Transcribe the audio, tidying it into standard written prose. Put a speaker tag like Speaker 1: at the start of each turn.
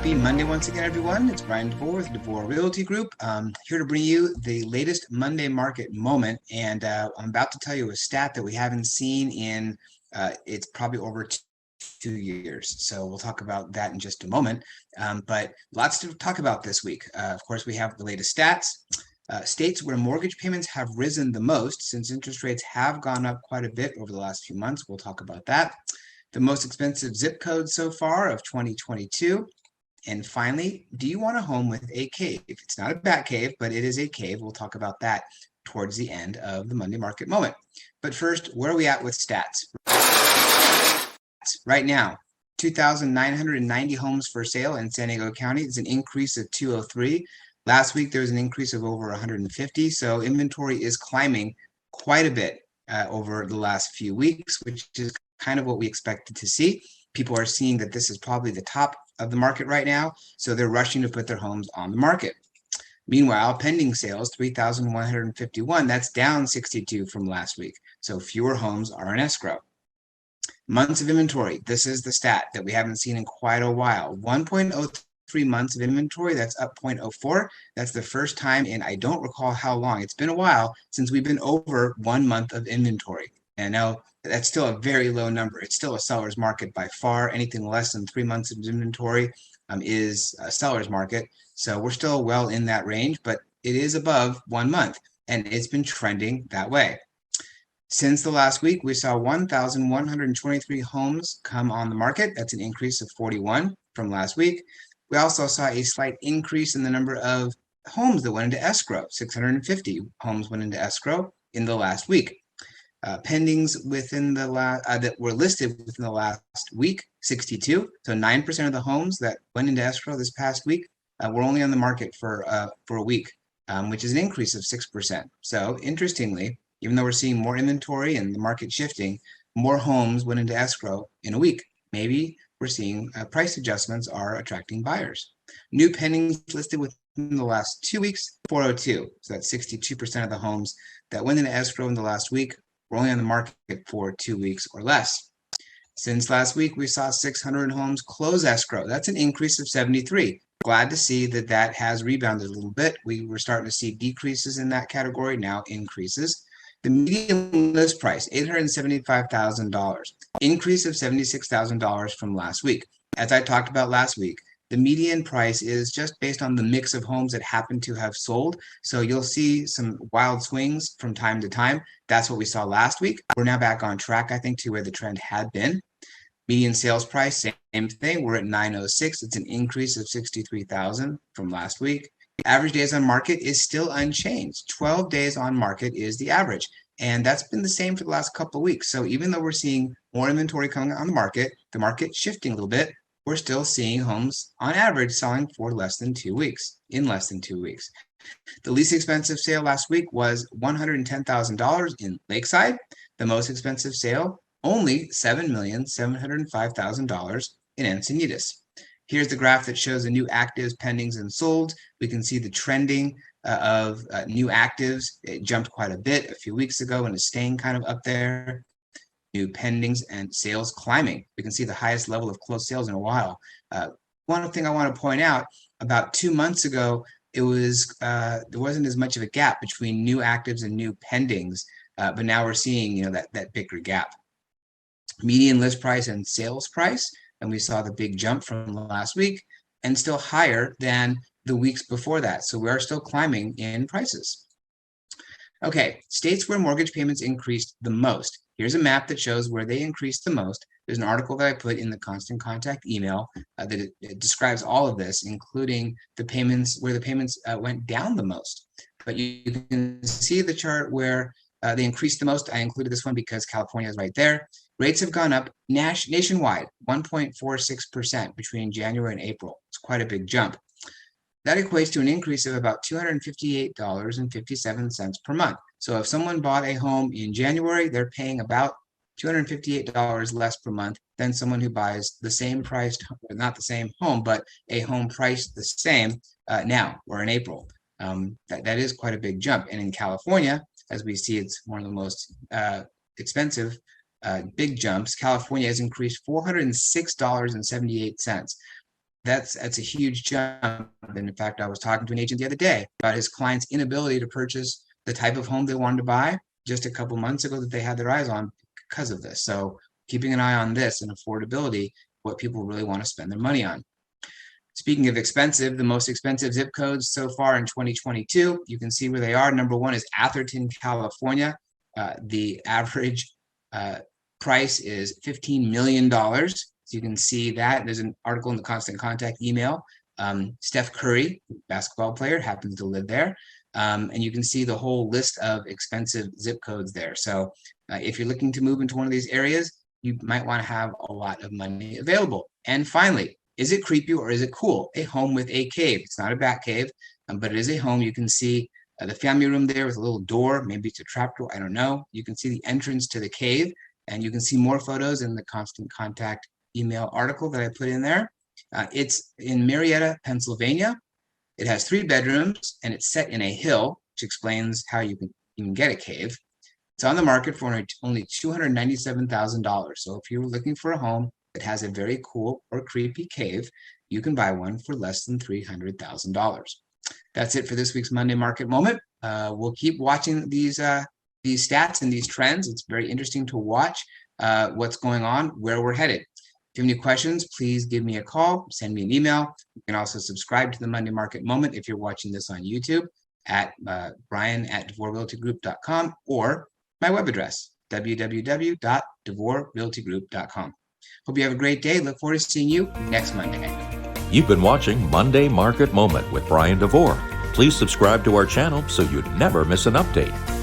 Speaker 1: Happy Monday once again, everyone. It's Bryan Devore with Devore Realty Group. Here to bring you the latest Monday market moment. And I'm about to tell you a stat that we haven't seen in, it's probably over 2 years. So we'll talk about that in just a moment. But lots to talk about this week. Of course, we have the latest stats. States where mortgage payments have risen the most since interest rates have gone up quite a bit over the last few months. We'll talk about that. The most expensive zip code so far of 2022. And finally, do you want a home with a cave? It's not a bat cave, but it is a cave. We'll talk about that towards the end of the Monday market moment. But first, where are we at with stats? Right now, 2,990 homes for sale in San Diego County. It's an increase of 203. Last week, there was an increase of over 150. So inventory is climbing quite a bit over the last few weeks, which is kind of what we expected to see. People are seeing that this is probably the top of the market right now, so they're rushing to put their homes on the market. Meanwhile, pending sales, 3,151, that's down 62 from last week, so fewer homes are in escrow. Months of inventory, this is the stat that we haven't seen in quite a while. 1.03 months of inventory, that's up 0.04. That's the first time in I don't recall how long. It's been a while since we've been over 1 month of inventory. And now that's still a very low number. It's still a seller's market by far. Anything less than 3 months of inventory is a seller's market. So we're still well in that range, but it is above 1 month, and it's been trending that way. Since the last week, we saw 1,123 homes come on the market. That's an increase of 41 from last week. We also saw a slight increase in the number of homes that went into escrow. 650 homes went into escrow in the last week. Pendings within the last that were listed within the last week, 62. So 9% of the homes that went into escrow this past week were only on the market for a week, which is an increase of 6%. So interestingly, even though we're seeing more inventory and the market shifting, more homes went into escrow in a week. Maybe we're seeing price adjustments are attracting buyers. New pendings listed within the last 2 weeks, 402. So that's 62% of the homes that went into escrow in the last week were only on the market for 2 weeks or less. Since last week, we saw 600 homes close escrow. That's an increase of 73. Glad to see that that has rebounded a little bit. We were starting to see decreases in that category, now increases. The median list price, $875,000, increase of $76,000 from last week. As I talked about last week, the median price is just based on the mix of homes that happen to have sold. So you'll see some wild swings from time to time. That's what we saw last week. We're now back on track, I think, to where the trend had been. Median sales price, same thing. We're at 906. It's an increase of 63,000 from last week. Average days on market is still unchanged. 12 days on market is the average. And that's been the same for the last couple of weeks. So even though we're seeing more inventory coming on the market shifting a little bit, we're still seeing homes on average selling for less than 2 weeks, in less than 2 weeks. The least expensive sale last week was $110,000 in Lakeside. The most expensive sale, only $7,705,000 in Encinas. Here's the graph that shows the new actives, pendings, and solds. We can see the trending of new actives. It jumped quite a bit a few weeks ago and is staying kind of up there. New pendings and sales climbing. We can see the highest level of closed sales in a while. One thing I want to point out, about 2 months ago, it was there wasn't as much of a gap between new actives and new pendings, but now we're seeing that bigger gap. Median list price and sales price, and we saw the big jump from last week, and still higher than the weeks before that. So we are still climbing in prices. Okay, states where mortgage payments increased the most. Here's a map that shows where they increased the most. There's an article that I put in the Constant Contact email that it describes all of this, including the payments, where the payments went down the most. But you can see the chart where they increased the most. I included this one because California is right there. Rates have gone up nationwide, 1.46% between January and April. It's quite a big jump. That equates to an increase of about $258.57 per month. So if someone bought a home in January, they're paying about $258 less per month than someone who buys the same priced, not the same home, but a home priced the same now or in April. That is quite a big jump. And in California, as we see, it's one of the most expensive big jumps. California has increased $406.78. that's a huge jump. And in fact, I was talking to an agent the other day about his client's inability to purchase the type of home they wanted to buy just a couple months ago that they had their eyes on because of this. So keeping an eye on this and affordability, what people really want to spend their money on. Speaking of expensive, the most expensive zip codes so far in 2022, you can see where they are. Number one is Atherton, California. The average price is $15 million. So you can see that. There's an article in the Constant Contact email. Steph Curry, basketball player, happens to live there. And you can see the whole list of expensive zip codes there. So if you're looking to move into one of these areas, you might want to have a lot of money available. And finally, is it creepy or is it cool? A home with a cave. It's not a bat cave, but it is a home. You can see the family room there with a little door. Maybe it's a trap door. I don't know. You can see the entrance to the cave, and you can see more photos in the Constant Contact email article that I put in there. It's in Marietta, Pennsylvania. It has 3 bedrooms, and it's set in a hill, which explains how you can get a cave. It's on the market for only $297,000. So if you're looking for a home that has a very cool or creepy cave, you can buy one for less than $300,000. That's it for this week's Monday Market Moment. We'll keep watching these stats and these trends. It's very interesting to watch what's going on, where we're headed. If you have any questions, please give me a call, send me an email. You can also subscribe to the Monday Market Moment if you're watching this on YouTube at Bryan@DevoreRealtyGroup.com or my web address, www.DevoreRealtyGroup.com. Hope you have a great day. Look forward to seeing you next Monday.
Speaker 2: You've been watching Monday Market Moment with Bryan Devore. Please subscribe to our channel so you'd never miss an update.